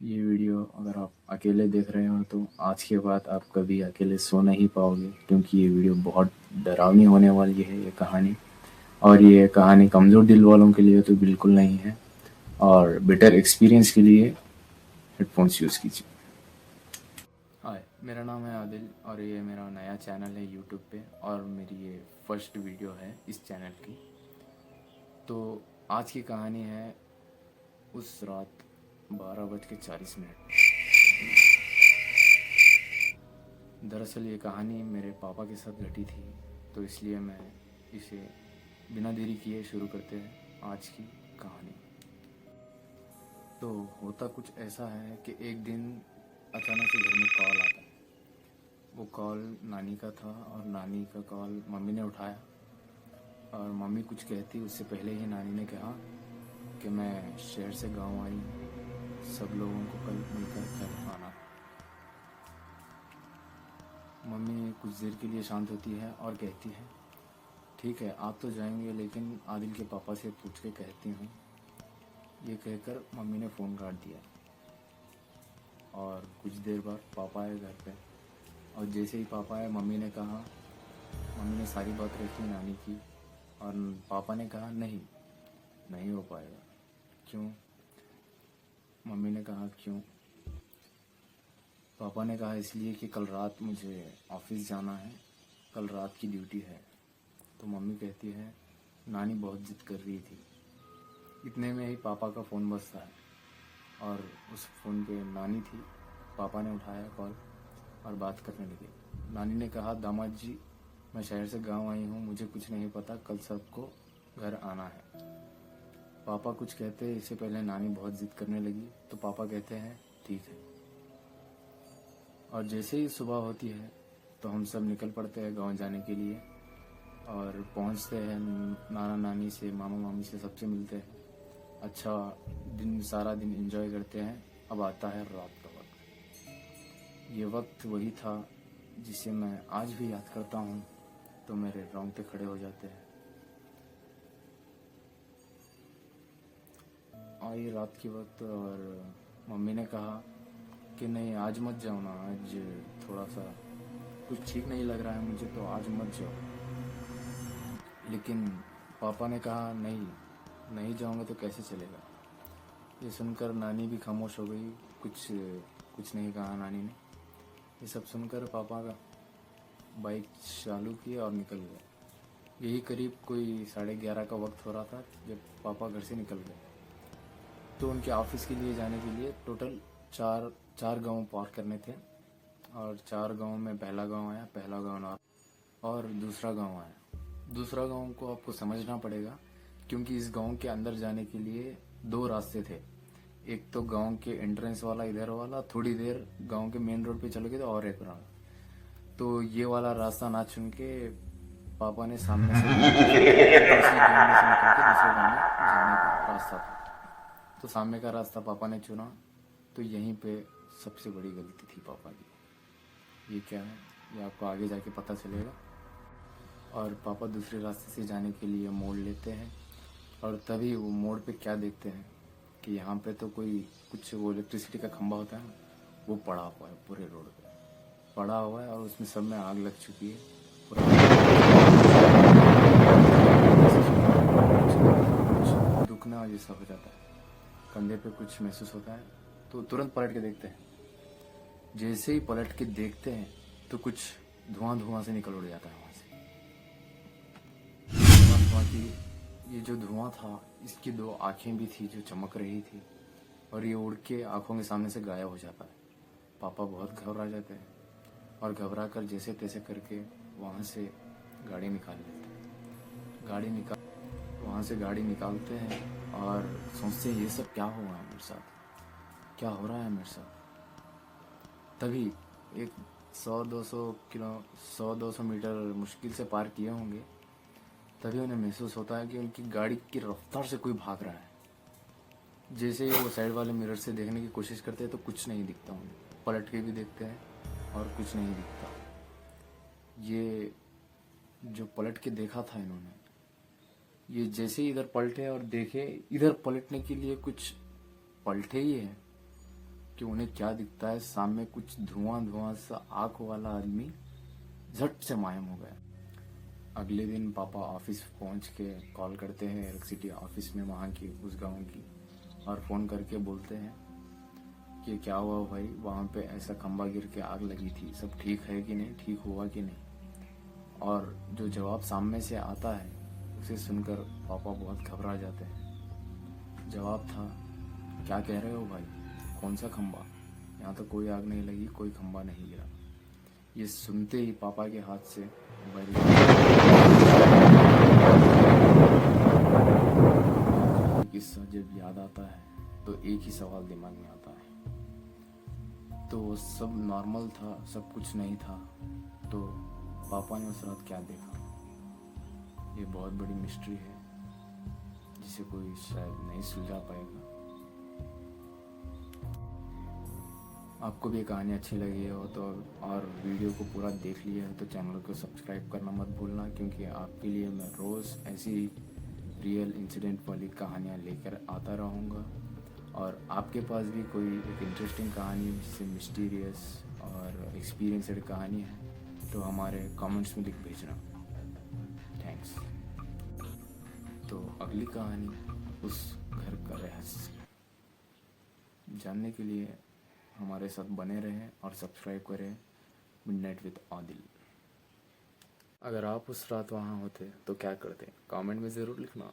ये वीडियो अगर आप अकेले देख रहे हो तो आज के बाद आप कभी अकेले सो नहीं पाओगे, क्योंकि ये वीडियो बहुत डरावनी होने वाली है ये कहानी। और ये कहानी कमज़ोर दिल वालों के लिए तो बिल्कुल नहीं है, और बेटर एक्सपीरियंस के लिए हेडफोन्स यूज़ कीजिए। हाय, मेरा नाम है आदिल और ये मेरा नया चैनल है यूट्यूब पे, और मेरी ये फर्स्ट वीडियो है इस चैनल की। तो आज की कहानी है उस रात 12:40। दरअसल ये कहानी मेरे पापा के साथ घटी थी, तो इसलिए मैं इसे बिना देरी किए शुरू करते हैं आज की कहानी। तो होता कुछ ऐसा है कि एक दिन अचानक से घर में कॉल आता है। वो कॉल नानी का था और नानी का कॉल मम्मी ने उठाया, और मम्मी कुछ कहती उससे पहले ही नानी ने कहा कि मैं शहर से गांव आई हूँ, सब लोगों को कल मिलकर घर आना। मम्मी कुछ देर के लिए शांत होती है और कहती है, ठीक है आप तो जाएंगे, लेकिन आदिल के पापा से पूछ के कहती हूँ। ये कहकर मम्मी ने फ़ोन काट दिया, और कुछ देर बाद पापा आए घर पे। और जैसे ही पापा आए मम्मी ने सारी बात रखी नानी की, और पापा ने कहा नहीं, नहीं हो पाएगा। क्यों? मम्मी ने कहा क्यों? पापा ने कहा इसलिए कि कल रात मुझे ऑफिस जाना है, कल रात की ड्यूटी है। तो मम्मी कहती है नानी बहुत जिद कर रही थी। इतने में ही पापा का फ़ोन बजता है, और उस फ़ोन पे नानी थी। पापा ने उठाया कॉल और बात करने लगे। नानी ने कहा दामाद जी, मैं शहर से गांव आई हूँ, मुझे कुछ नहीं पता, कल सबको घर आना है। पापा कुछ कहते इससे पहले नानी बहुत जिद करने लगी, तो पापा कहते हैं ठीक है। और जैसे ही सुबह होती है तो हम सब निकल पड़ते हैं गांव जाने के लिए, और पहुंचते हैं नाना नानी से, मामा मामी से, सबसे मिलते हैं। अच्छा दिन, सारा दिन एंजॉय करते हैं। अब आता है रात का वक्त। ये वक्त वही था जिसे मैं आज भी याद करता हूँ तो मेरे रोंगटे खड़े हो जाते हैं। आई रात की वक्त, और मम्मी ने कहा कि नहीं आज मत जाओ ना, आज थोड़ा सा कुछ ठीक नहीं लग रहा है मुझे, तो आज मत जाओ। लेकिन पापा ने कहा नहीं, नहीं जाऊंगा तो कैसे चलेगा। ये सुनकर नानी भी खामोश हो गई, कुछ कुछ नहीं कहा नानी ने। ये सब सुनकर पापा का बाइक चालू किया और निकल गए। यही करीब कोई 11:30 का वक्त हो रहा था जब पापा घर से निकल गए। तो उनके ऑफिस के लिए जाने के लिए टोटल चार चार गांव पार करने थे, और चार गांव में पहला गांव आया, पहला गांव और दूसरा गांव आया। दूसरा गांव को आपको समझना पड़ेगा, क्योंकि इस गांव के अंदर जाने के लिए दो रास्ते थे। एक तो गांव के एंट्रेंस वाला इधर वाला, थोड़ी देर गांव के मेन रोड पे चले गए तो और एक रास्ता। तो ये वाला रास्ता ना चुन के पापा ने सामने से इसी गांव में से निकल के दूसरे गांव में जाने का रास्ता था। तो सामने का रास्ता पापा ने चुना। तो यहीं पे सबसे बड़ी गलती थी पापा की। ये क्या है, ये आपको आगे जाके पता चलेगा। और पापा दूसरे रास्ते से जाने के लिए मोड़ लेते हैं, और तभी वो मोड़ पे क्या देखते हैं कि यहाँ पे तो कोई कुछ वो इलेक्ट्रिसिटी का खंभा होता है ना, वो पड़ा हुआ है पूरे रोड पे, पड़ा हुआ है, और उसमें सब में आग लग चुकी है। पूरा कुछ दुखना जैसा हो जाता है, कंधे पे कुछ महसूस होता है। तो तुरंत पलट के देखते हैं। जैसे ही पलट के देखते हैं तो कुछ धुआं धुआं से निकल उड़ जाता है वहाँ से। धुआं धुआं की, ये जो धुआं था इसकी दो आंखें भी थी जो चमक रही थी, और ये उड़ के आंखों के सामने से गायब हो जाता है। पापा बहुत घबरा जाते हैं, और घबरा कर जैसे तैसे करके वहाँ से गाड़ी निकाल लेते हैं। वहाँ से गाड़ी निकालते हैं, और सोचते हैं ये सब क्या हुआ है मेरे साथ, क्या हो रहा है मेरे साथ। तभी एक 100-200 मीटर मुश्किल से पार किए होंगे, तभी उन्हें महसूस होता है कि उनकी गाड़ी की रफ्तार से कोई भाग रहा है। जैसे ही वो साइड वाले मिरर से देखने की कोशिश करते हैं तो कुछ नहीं दिखता उन्हें। पलट के भी देखते हैं और कुछ नहीं दिखता। ये जो पलट के देखा था इन्होंने, ये जैसे ही इधर पलटे और देखे, इधर पलटने के लिए कुछ पलटे ही है, कि उन्हें क्या दिखता है, सामने कुछ धुआं धुआं सा आँख वाला आदमी झट से मायम हो गया। अगले दिन पापा ऑफिस पहुंच के कॉल करते हैं इलेक्ट्रिसिटी ऑफिस में वहाँ की, उस गांव की, और फ़ोन करके बोलते हैं कि क्या हुआ भाई, वहाँ पे ऐसा खंबा गिर के आग लगी थी, सब ठीक है कि नहीं, ठीक हुआ कि नहीं। और जो जवाब सामने से आता है उसे सुनकर पापा बहुत घबरा जाते हैं। जवाब था, क्या कह रहे हो भाई, कौन सा खंबा, यहाँ तो कोई आग नहीं लगी, कोई खंबा नहीं गिरा। ये सुनते ही पापा के हाथ से मोबाइल किस्सा जब याद आता है तो एक ही सवाल दिमाग में आता है, तो सब नॉर्मल था, सब कुछ नहीं था, तो पापा ने उस रात क्या देखा? ये बहुत बड़ी मिस्ट्री है जिसे कोई शायद नहीं सुलझा पाएगा। आपको भी ये कहानी अच्छी लगी हो तो और वीडियो को पूरा देख लिया है तो चैनल को सब्सक्राइब करना मत भूलना, क्योंकि आपके लिए मैं रोज़ ऐसी रियल इंसिडेंट वाली कहानियाँ लेकर आता रहूँगा। और आपके पास भी कोई एक इंटरेस्टिंग कहानी जिससे मिस्टीरियस और एक्सपीरियंसड कहानी है तो हमारे कमेंट्स में लिख भेजना। थैंक्स। तो अगली कहानी उस घर का रहस्य जानने के लिए हमारे साथ बने रहें और सब्सक्राइब करें मिडनाइट विद आदिल। अगर आप उस रात वहाँ होते तो क्या करते, कमेंट में ज़रूर लिखना।